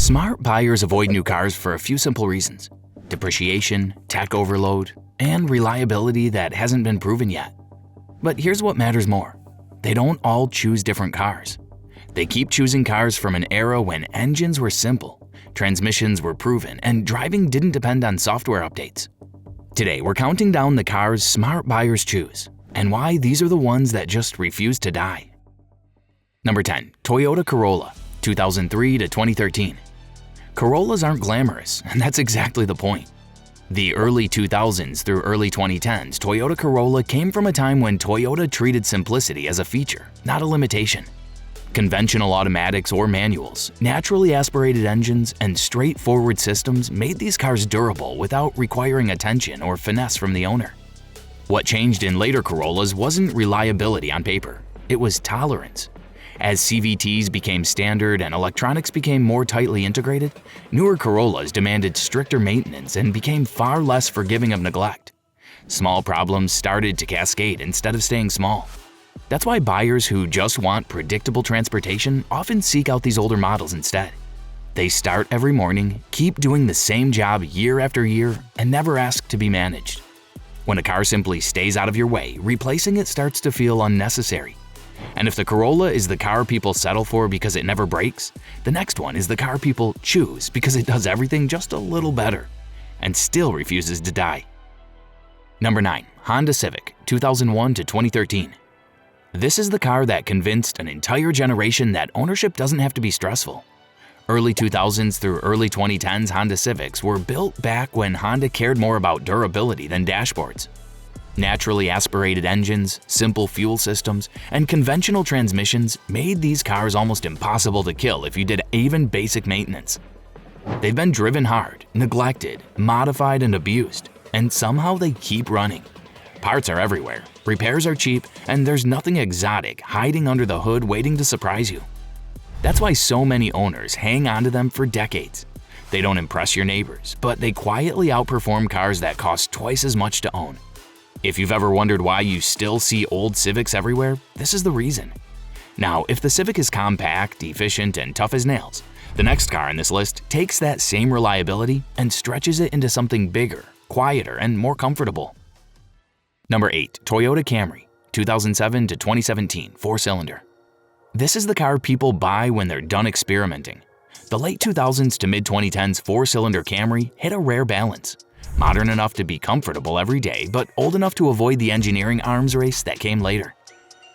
Smart buyers avoid new cars for a few simple reasons: depreciation, tech overload, and reliability that hasn't been proven yet. But here's what matters more: they don't all choose different cars. They keep choosing cars from an era when engines were simple, transmissions were proven, and driving didn't depend on software updates. Today, we're counting down the cars smart buyers choose, and why these are the ones that just refuse to die. Number 10. Toyota Corolla, 2003 to 2013. Corollas aren't glamorous, and that's exactly the point. The early 2000s through early 2010s, Toyota Corolla came from a time when Toyota treated simplicity as a feature, not a limitation. Conventional automatics or manuals, naturally aspirated engines, and straightforward systems made these cars durable without requiring attention or finesse from the owner. What changed in later Corollas wasn't reliability on paper, it was tolerance. As CVTs became standard and electronics became more tightly integrated, newer Corollas demanded stricter maintenance and became far less forgiving of neglect. Small problems started to cascade instead of staying small. That's why buyers who just want predictable transportation often seek out these older models instead. They start every morning, keep doing the same job year after year, and never ask to be managed. When a car simply stays out of your way, replacing it starts to feel unnecessary. And if the Corolla is the car people settle for because it never breaks, the next one is the car people choose because it does everything just a little better and still refuses to die. Number 9. Honda Civic, 2001 to 2013. This is the car that convinced an entire generation that ownership doesn't have to be stressful. Early 2000s through early 2010s Honda Civics were built back when Honda cared more about durability than dashboards. Naturally aspirated engines, simple fuel systems, and conventional transmissions made these cars almost impossible to kill if you did even basic maintenance. They've been driven hard, neglected, modified, and abused, and somehow they keep running. Parts are everywhere, repairs are cheap, and there's nothing exotic hiding under the hood waiting to surprise you. That's why so many owners hang onto them for decades. They don't impress your neighbors, but they quietly outperform cars that cost twice as much to own. If you've ever wondered why you still see old Civics everywhere, this is the reason. Now, if the Civic is compact, efficient, and tough as nails, the next car on this list takes that same reliability and stretches it into something bigger, quieter, and more comfortable. Number 8. Toyota Camry, 2007 to 2017, 4-cylinder. This is the car people buy when they're done experimenting. The late 2000s to mid-2010s 4-cylinder Camry hit a rare balance. Modern enough to be comfortable every day, but old enough to avoid the engineering arms race that came later.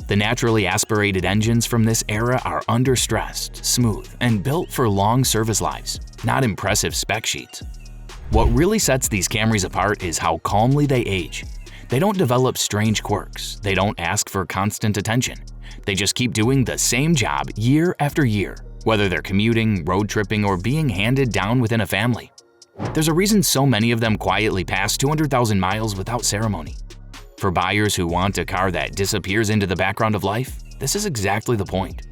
The naturally aspirated engines from this era are understressed, smooth, and built for long service lives, not impressive spec sheets. What really sets these Camrys apart is how calmly they age. They don't develop strange quirks, they don't ask for constant attention. They just keep doing the same job year after year, whether they're commuting, road tripping, or being handed down within a family. There's a reason so many of them quietly pass 200,000 miles without ceremony. For buyers who want a car that disappears into the background of life, this is exactly the point.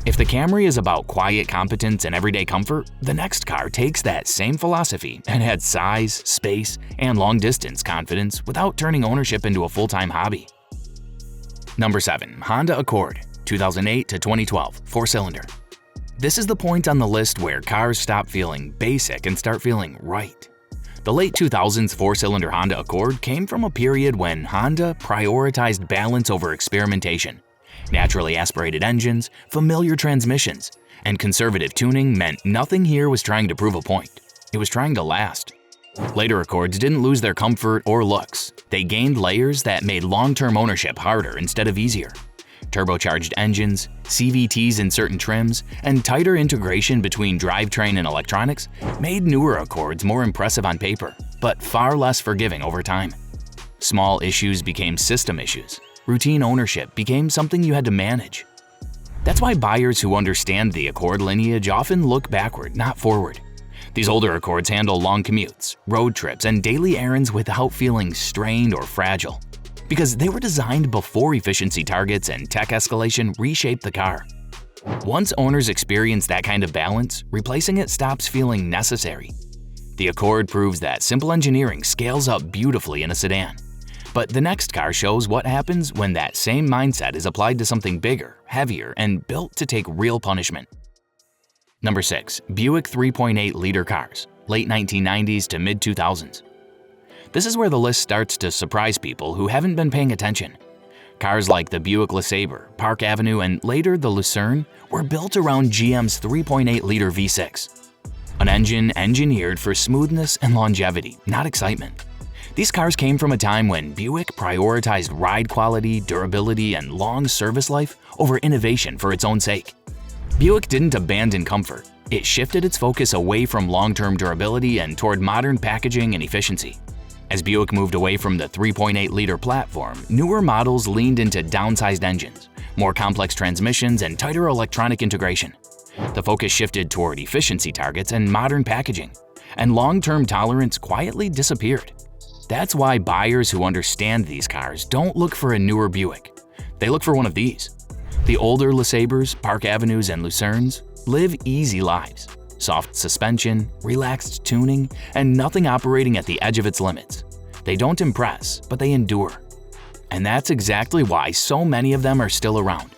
If the Camry is about quiet competence and everyday comfort, the next car takes that same philosophy and adds size, space, and long-distance confidence without turning ownership into a full-time hobby. Number 7. Honda Accord, 2008 to 2012, 4-cylinder. This is the point on the list where cars stop feeling basic and start feeling right. The late 2000s 4-cylinder Honda Accord came from a period when Honda prioritized balance over experimentation. Naturally aspirated engines, familiar transmissions, and conservative tuning meant nothing here was trying to prove a point. It was trying to last. Later Accords didn't lose their comfort or looks. They gained layers that made long-term ownership harder instead of easier. Turbocharged engines, CVTs in certain trims, and tighter integration between drivetrain and electronics made newer Accords more impressive on paper, but far less forgiving over time. Small issues became system issues. Routine ownership became something you had to manage. That's why buyers who understand the Accord lineage often look backward, not forward. These older Accords handle long commutes, road trips, and daily errands without feeling strained or fragile, because they were designed before efficiency targets and tech escalation reshaped the car. Once owners experience that kind of balance, replacing it stops feeling necessary. The Accord proves that simple engineering scales up beautifully in a sedan. But the next car shows what happens when that same mindset is applied to something bigger, heavier, and built to take real punishment. Number 6. Buick 3.8-liter cars, late 1990s to mid-2000s. This is where the list starts to surprise people who haven't been paying attention. Cars like the Buick LeSabre, Park Avenue, and later the Lucerne were built around GM's 3.8-liter V6. An engine engineered for smoothness and longevity, not excitement. These cars came from a time when Buick prioritized ride quality, durability, and long service life over innovation for its own sake. Buick didn't abandon comfort. It shifted its focus away from long-term durability and toward modern packaging and efficiency. As Buick moved away from the 3.8-liter platform, newer models leaned into downsized engines, more complex transmissions, and tighter electronic integration. The focus shifted toward efficiency targets and modern packaging, and long-term tolerance quietly disappeared. That's why buyers who understand these cars don't look for a newer Buick. They look for one of these. The older LeSabres, Park Avenues, and Lucernes live easy lives. Soft suspension, relaxed tuning, and nothing operating at the edge of its limits. They don't impress, but they endure. And that's exactly why so many of them are still around,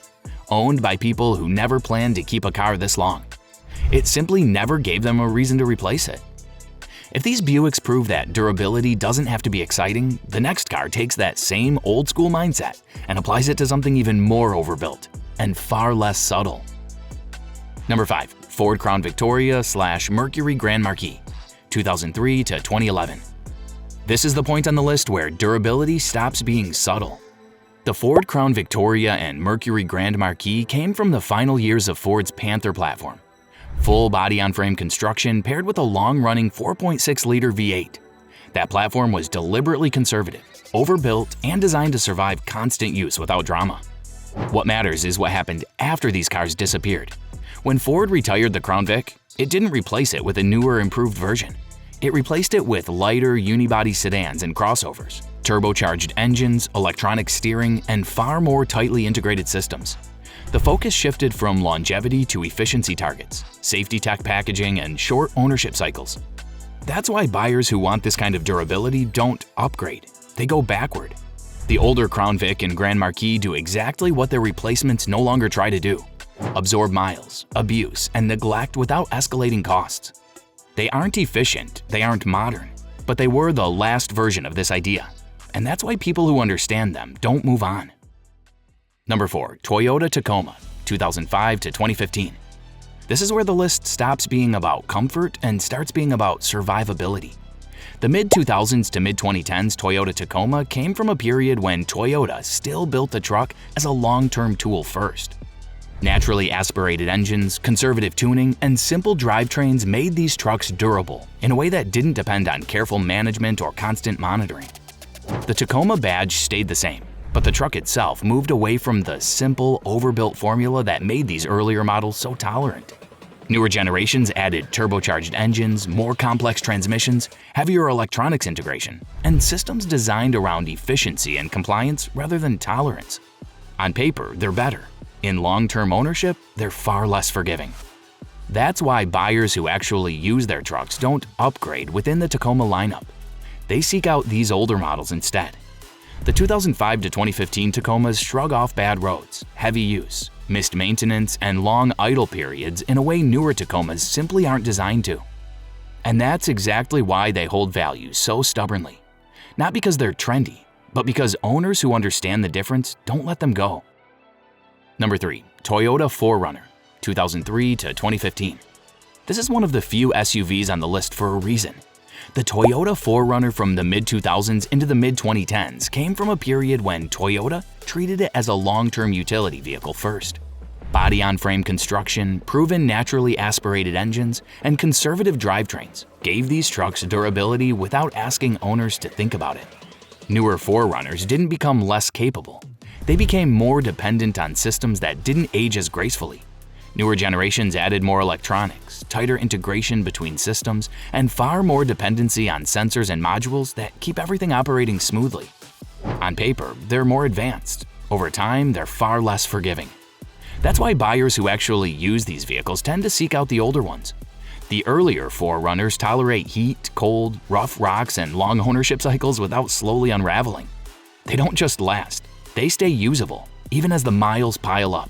owned by people who never planned to keep a car this long. It simply never gave them a reason to replace it. If these Buicks prove that durability doesn't have to be exciting, the next car takes that same old-school mindset and applies it to something even more overbuilt and far less subtle. Number 5. Ford Crown Victoria/Mercury Grand Marquis, 2003 to 2011. This is the point on the list where durability stops being subtle. The Ford Crown Victoria and Mercury Grand Marquis came from the final years of Ford's Panther platform. Full body-on-frame construction paired with a long-running 4.6-liter V8. That platform was deliberately conservative, overbuilt, and designed to survive constant use without drama. What matters is what happened after these cars disappeared. When Ford retired the Crown Vic, it didn't replace it with a newer, improved version. It replaced it with lighter unibody sedans and crossovers, turbocharged engines, electronic steering, and far more tightly integrated systems. The focus shifted from longevity to efficiency targets, safety tech packaging, and short ownership cycles. That's why buyers who want this kind of durability don't upgrade, they go backward. The older Crown Vic and Grand Marquis do exactly what their replacements no longer try to do: absorb miles, abuse, and neglect without escalating costs. They aren't efficient, they aren't modern, but they were the last version of this idea. And that's why people who understand them don't move on. Number 4. Toyota Tacoma, 2005 to 2015. This is where the list stops being about comfort and starts being about survivability. The mid-2000s to mid-2010s Toyota Tacoma came from a period when Toyota still built the truck as a long-term tool first. Naturally aspirated engines, conservative tuning, and simple drivetrains made these trucks durable in a way that didn't depend on careful management or constant monitoring. The Tacoma badge stayed the same, but the truck itself moved away from the simple, overbuilt formula that made these earlier models so tolerant. Newer generations added turbocharged engines, more complex transmissions, heavier electronics integration, and systems designed around efficiency and compliance rather than tolerance. On paper, they're better. In long-term ownership, they're far less forgiving. That's why buyers who actually use their trucks don't upgrade within the Tacoma lineup. They seek out these older models instead. The 2005 to 2015 Tacomas shrug off bad roads, heavy use, missed maintenance, and long idle periods in a way newer Tacomas simply aren't designed to. And that's exactly why they hold value so stubbornly. Not because they're trendy, but because owners who understand the difference don't let them go. Number 3. Toyota 4Runner, 2003 to 2015. This is one of the few SUVs on the list for a reason. The Toyota 4Runner from the mid-2000s into the mid-2010s came from a period when Toyota treated it as a long-term utility vehicle first. Body-on-frame construction, proven naturally aspirated engines, and conservative drivetrains gave these trucks durability without asking owners to think about it. Newer 4Runners didn't become less capable. They became more dependent on systems that didn't age as gracefully. Newer generations added more electronics, tighter integration between systems, and far more dependency on sensors and modules that keep everything operating smoothly. On paper, they're more advanced. Over time, they're far less forgiving. That's why buyers who actually use these vehicles tend to seek out the older ones. The earlier 4Runners tolerate heat, cold, rough rocks, and long ownership cycles without slowly unraveling. They don't just last. They stay usable, even as the miles pile up.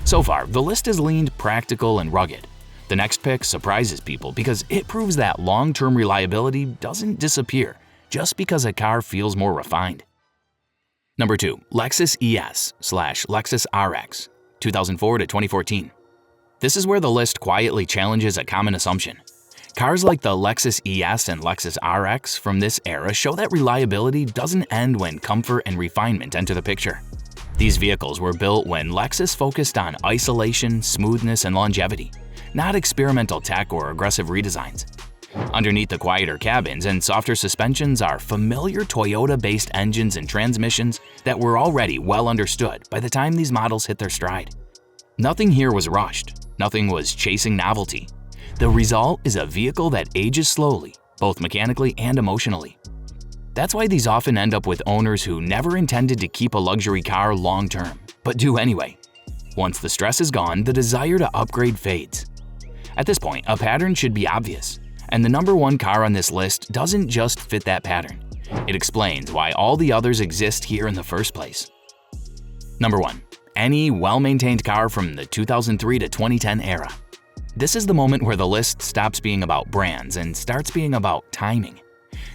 So far, the list has leaned practical and rugged. The next pick surprises people because it proves that long-term reliability doesn't disappear just because a car feels more refined. Number 2. Lexus ES/Lexus RX, 2004 to 2014. This is where the list quietly challenges a common assumption. Cars like the Lexus ES and Lexus RX from this era show that reliability doesn't end when comfort and refinement enter the picture. These vehicles were built when Lexus focused on isolation, smoothness, and longevity, not experimental tech or aggressive redesigns. Underneath the quieter cabins and softer suspensions are familiar Toyota-based engines and transmissions that were already well understood by the time these models hit their stride. Nothing here was rushed, nothing was chasing novelty. The result is a vehicle that ages slowly, both mechanically and emotionally. That's why these often end up with owners who never intended to keep a luxury car long-term, but do anyway. Once the stress is gone, the desire to upgrade fades. At this point, a pattern should be obvious, and the number 1 car on this list doesn't just fit that pattern. It explains why all the others exist here in the first place. Number 1. Any well-maintained car from the 2003 to 2010 era. This is the moment where the list stops being about brands and starts being about timing.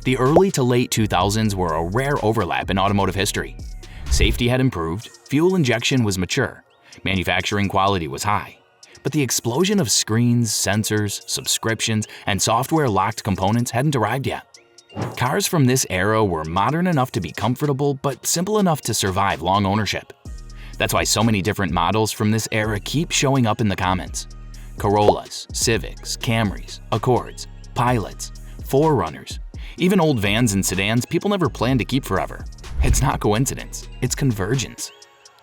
The early to late 2000s were a rare overlap in automotive history. Safety had improved, fuel injection was mature, manufacturing quality was high. But the explosion of screens, sensors, subscriptions, and software-locked components hadn't arrived yet. Cars from this era were modern enough to be comfortable, but simple enough to survive long ownership. That's why so many different models from this era keep showing up in the comments. Corollas, Civics, Camrys, Accords, Pilots, 4Runners, even old vans and sedans people never planned to keep forever. It's not coincidence, it's convergence.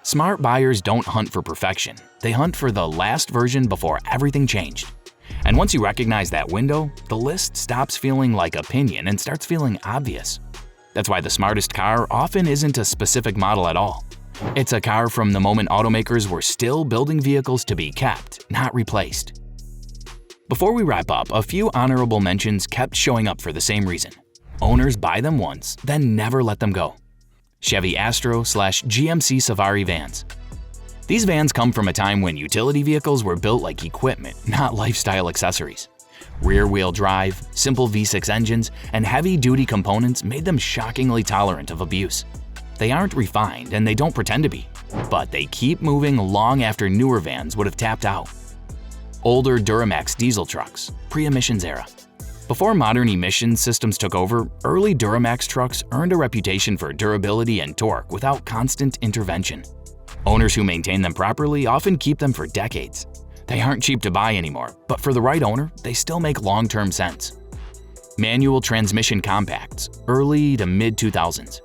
Smart buyers don't hunt for perfection, they hunt for the last version before everything changed. And once you recognize that window, the list stops feeling like opinion and starts feeling obvious. That's why the smartest car often isn't a specific model at all. It's a car from the moment automakers were still building vehicles to be kept, not replaced. Before we wrap up, a few honorable mentions kept showing up for the same reason. Owners buy them once, then never let them go. Chevy Astro/GMC Safari vans. These vans come from a time when utility vehicles were built like equipment, not lifestyle accessories. Rear-wheel drive, simple V6 engines, and heavy-duty components made them shockingly tolerant of abuse. They aren't refined and they don't pretend to be, but they keep moving long after newer vans would have tapped out. Older Duramax diesel trucks, pre-emissions era. Before modern emissions systems took over, early Duramax trucks earned a reputation for durability and torque without constant intervention. Owners who maintain them properly often keep them for decades. They aren't cheap to buy anymore, but for the right owner, they still make long-term sense. Manual transmission compacts, early to mid-2000s.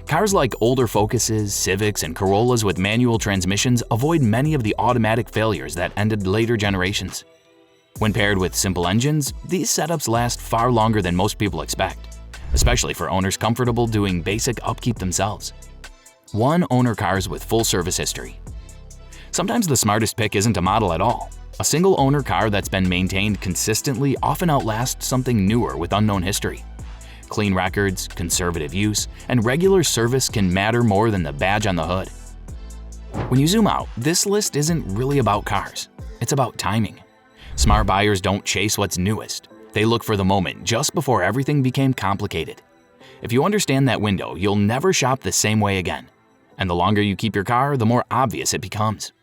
Cars like older Focuses, Civics, and Corollas with manual transmissions avoid many of the automatic failures that ended later generations. When paired with simple engines, these setups last far longer than most people expect, especially for owners comfortable doing basic upkeep themselves. One-owner cars with full service history. Sometimes the smartest pick isn't a model at all. A single-owner car that's been maintained consistently often outlasts something newer with unknown history. Clean records, conservative use, and regular service can matter more than the badge on the hood. When you zoom out, this list isn't really about cars. It's about timing. Smart buyers don't chase what's newest. They look for the moment just before everything became complicated. If you understand that window, you'll never shop the same way again. And the longer you keep your car, the more obvious it becomes.